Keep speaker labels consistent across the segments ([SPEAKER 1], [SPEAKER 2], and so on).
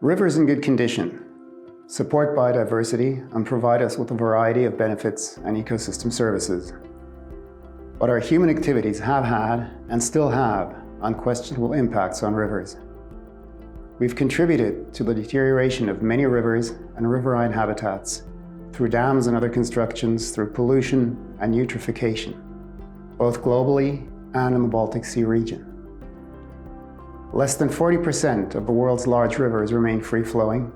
[SPEAKER 1] Rivers in good condition support biodiversity and provide us with a variety of benefits and ecosystem services. But our human activities have had and still have unquestionable impacts on rivers. We've contributed to the deterioration of many rivers and riverine habitats through dams and other constructions, through pollution and eutrophication, both globally and in the Baltic Sea region. Less than 40% of the world's large rivers remain free-flowing,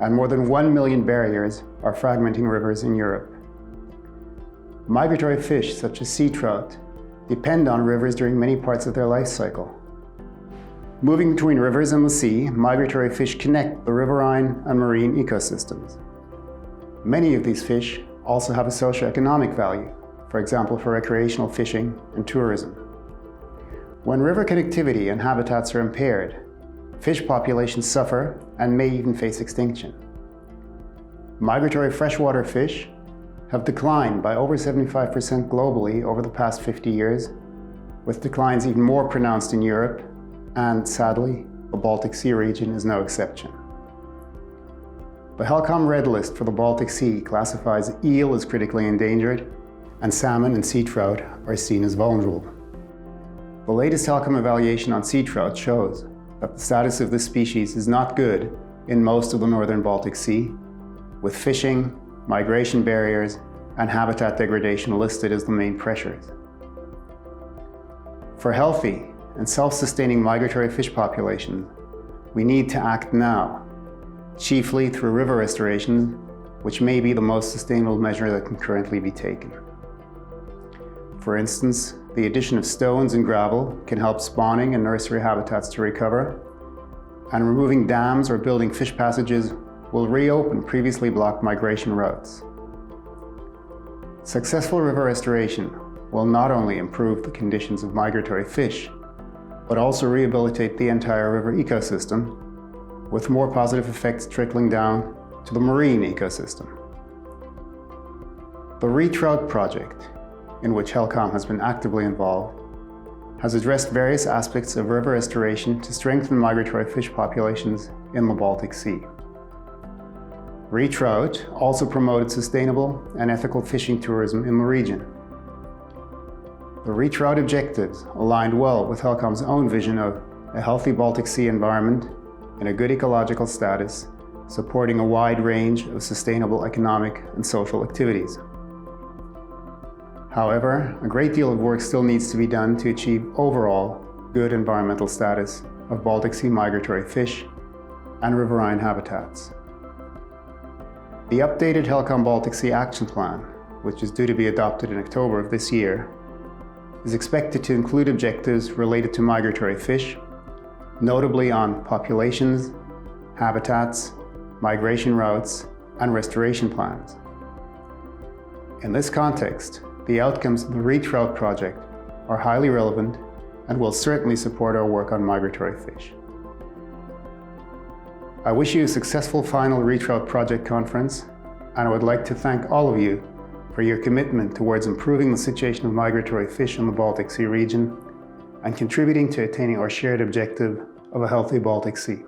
[SPEAKER 1] and more than 1 million barriers are fragmenting rivers in Europe. Migratory fish such as sea trout depend on rivers during many parts of their life cycle. Moving between rivers and the sea, migratory fish connect the riverine and marine ecosystems. Many of these fish also have a socioeconomic value, for example for recreational fishing and tourism. When river connectivity and habitats are impaired, fish populations suffer and may even face extinction. Migratory freshwater fish have declined by over 75% globally over the past 50 years, with declines even more pronounced in Europe, and sadly, the Baltic Sea region is no exception. The HELCOM Red List for the Baltic Sea classifies eel as critically endangered, and salmon and sea trout are seen as vulnerable. The latest HELCOM evaluation on sea trout shows that the status of this species is not good in most of the northern Baltic Sea, with fishing, migration barriers, and habitat degradation listed as the main pressures. For healthy and self-sustaining migratory fish populations, we need to act now, chiefly through river restoration, which may be the most sustainable measure that can currently be taken. For instance, the addition of stones and gravel can help spawning and nursery habitats to recover, and removing dams or building fish passages will reopen previously blocked migration routes. Successful river restoration will not only improve the conditions of migratory fish, but also rehabilitate the entire river ecosystem, with more positive effects trickling down to the marine ecosystem. The RETROUT project, in which HELCOM has been actively involved, has addressed various aspects of river restoration to strengthen migratory fish populations in the Baltic Sea. RETROUT also promoted sustainable and ethical fishing tourism in the region. The RETROUT objectives aligned well with HELCOM's own vision of a healthy Baltic Sea environment in a good ecological status, supporting a wide range of sustainable economic and social activities. However, a great deal of work still needs to be done to achieve overall good environmental status of Baltic Sea migratory fish and riverine habitats. The updated HELCOM Baltic Sea Action Plan, which is due to be adopted in October of this year, is expected to include objectives related to migratory fish, notably on populations, habitats, migration routes, and restoration plans. In this context, the outcomes of the RETROUT project are highly relevant and will certainly support our work on migratory fish. I wish you a successful final RETROUT project conference, and I would like to thank all of you for your commitment towards improving the situation of migratory fish in the Baltic Sea region and contributing to attaining our shared objective of a healthy Baltic Sea.